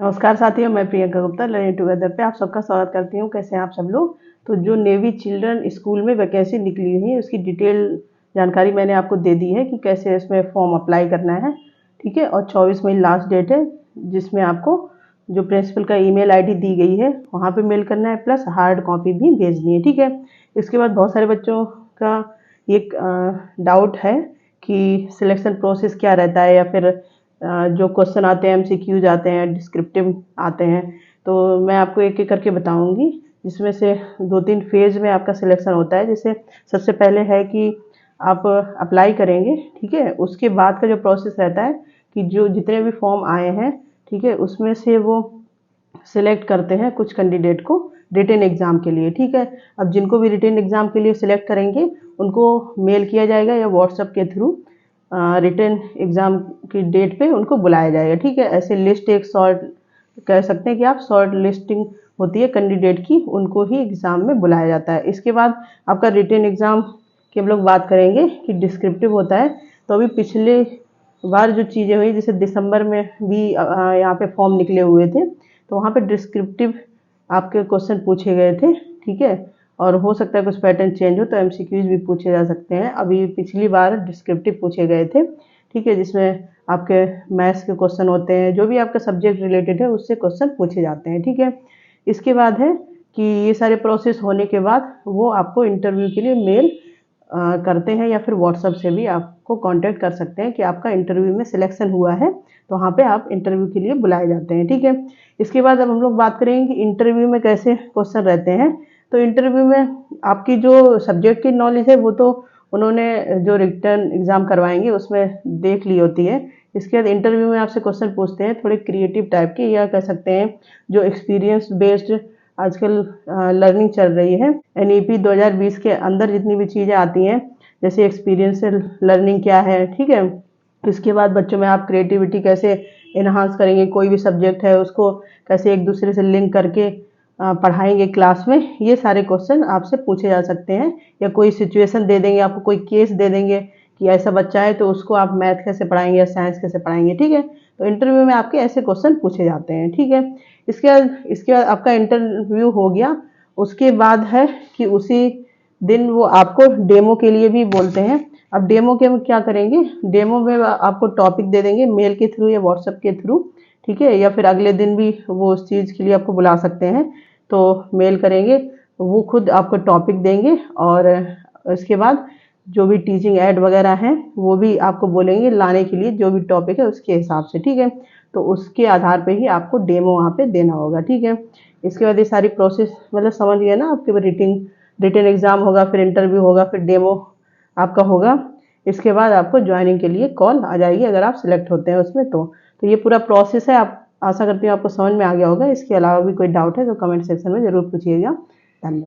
नमस्कार साथियों, मैं प्रियंका गुप्ता लर्निंग टुगेदर पे आप सबका स्वागत करती हूँ। कैसे हैं आप सब लोग। तो जो नेवी चिल्ड्रन स्कूल में वैकेंसी निकली हुई है उसकी डिटेल जानकारी मैंने आपको दे दी है कि कैसे इसमें फॉर्म अप्लाई करना है। ठीक है, और 24 मई लास्ट डेट है, जिसमें आपको जो प्रिंसिपल का ईमेल आईडी दी गई है वहाँ पे मेल करना है, प्लस हार्ड कॉपी भी भेजनी है। ठीक है, इसके बाद बहुत सारे बच्चों का एक डाउट है कि सिलेक्शन प्रोसेस क्या रहता है, या फिर जो क्वेश्चन आते हैं, एमसीक्यूज आते हैं, डिस्क्रिप्टिव आते हैं। तो मैं आपको एक एक करके बताऊंगी, जिसमें से 2-3 फेज में आपका सिलेक्शन होता है। जैसे सबसे पहले है कि आप अप्लाई करेंगे, ठीक है। उसके बाद का जो प्रोसेस रहता है कि जो जितने भी फॉर्म आए हैं, ठीक है, उसमें से वो सिलेक्ट करते हैं कुछ कैंडिडेट को रिटन एग्ज़ाम के लिए। ठीक है, अब जिनको भी रिटन एग्ज़ाम के लिए सिलेक्ट करेंगे उनको मेल किया जाएगा या व्हाट्सएप के थ्रू रिटन एग्ज़ाम की डेट पे उनको बुलाया जाएगा। ठीक है, ऐसे लिस्ट एक शॉर्ट कह सकते हैं कि आप शॉर्ट लिस्टिंग होती है कैंडिडेट की, उनको ही एग्ज़ाम में बुलाया जाता है। इसके बाद आपका रिटन एग्ज़ाम की हम लोग बात करेंगे कि डिस्क्रिप्टिव होता है। तो अभी पिछले बार जो चीज़ें हुई, जैसे दिसंबर में भी यहाँ पे फॉर्म निकले हुए थे, तो वहाँ पे डिस्क्रिप्टिव आपके क्वेश्चन पूछे गए थे। ठीक है, और हो सकता है कुछ पैटर्न चेंज हो तो एमसीक्यूज भी पूछे जा सकते हैं। अभी पिछली बार डिस्क्रिप्टिव पूछे गए थे। ठीक है, जिसमें आपके मैथ्स के क्वेश्चन होते हैं, जो भी आपका सब्जेक्ट रिलेटेड है उससे क्वेश्चन पूछे जाते हैं। ठीक है, इसके बाद है कि ये सारे प्रोसेस होने के बाद वो आपको इंटरव्यू के लिए मेल करते हैं, या फिर व्हाट्सएप से भी आपको कांटेक्ट कर सकते हैं कि आपका इंटरव्यू में सिलेक्शन हुआ है, तो वहाँ पे आप इंटरव्यू के लिए बुलाए जाते हैं। ठीक है, इसके बाद अब हम लोग बात करेंगे कि इंटरव्यू में कैसे क्वेश्चन रहते हैं। तो इंटरव्यू में आपकी जो सब्जेक्ट की नॉलेज है वो तो उन्होंने जो रिटन एग्ज़ाम करवाएंगे उसमें देख ली होती है। इसके बाद इंटरव्यू में आपसे क्वेश्चन पूछते हैं थोड़े क्रिएटिव टाइप के, या कह सकते हैं जो एक्सपीरियंस बेस्ड आजकल लर्निंग चल रही है। एनईपी 2020 के अंदर जितनी भी चीज़ें आती हैं, जैसे एक्सपीरियंशियल लर्निंग क्या है। ठीक है, इसके बाद बच्चों में आप क्रिएटिविटी कैसे इन्हांस करेंगे, कोई भी सब्जेक्ट है उसको कैसे एक दूसरे से लिंक करके पढ़ाएंगे क्लास में, ये सारे क्वेश्चन आपसे पूछे जा सकते हैं। या कोई सिचुएशन दे देंगे आपको, कोई केस दे देंगे कि ऐसा बच्चा है तो उसको आप मैथ कैसे पढ़ाएंगे या साइंस कैसे पढ़ाएंगे। ठीक है, तो इंटरव्यू में आपके ऐसे क्वेश्चन पूछे जाते हैं। ठीक है, इसके बाद आपका इंटरव्यू हो गया। उसके बाद है कि उसी दिन वो आपको डेमो के लिए भी बोलते हैं। अब डेमो के में क्या करेंगे, डेमो में आपको टॉपिक दे देंगे मेल के थ्रू या व्हाट्सएप के थ्रू। ठीक है, या फिर अगले दिन भी वो उस चीज़ के लिए आपको बुला सकते हैं, तो मेल करेंगे, वो खुद आपको टॉपिक देंगे। और इसके बाद जो भी टीचिंग ऐड वगैरह हैं वो भी आपको बोलेंगे लाने के लिए, जो भी टॉपिक है उसके हिसाब से। ठीक है, तो उसके आधार पे ही आपको डेमो वहाँ पे देना होगा। ठीक है, इसके बाद ये सारी प्रोसेस मतलब समझ गए ना। आपके रिटिंग रिटन एग्ज़ाम होगा, फिर इंटरव्यू होगा, फिर डेमो आपका होगा। इसके बाद आपको ज्वाइनिंग के लिए कॉल आ जाएगी अगर आप सिलेक्ट होते हैं उसमें। तो ये पूरा प्रोसेस है। आप आशा करती हूँ आपको समझ में आ गया होगा। इसके अलावा भी कोई डाउट है तो कमेंट सेक्शन में ज़रूर पूछिएगा।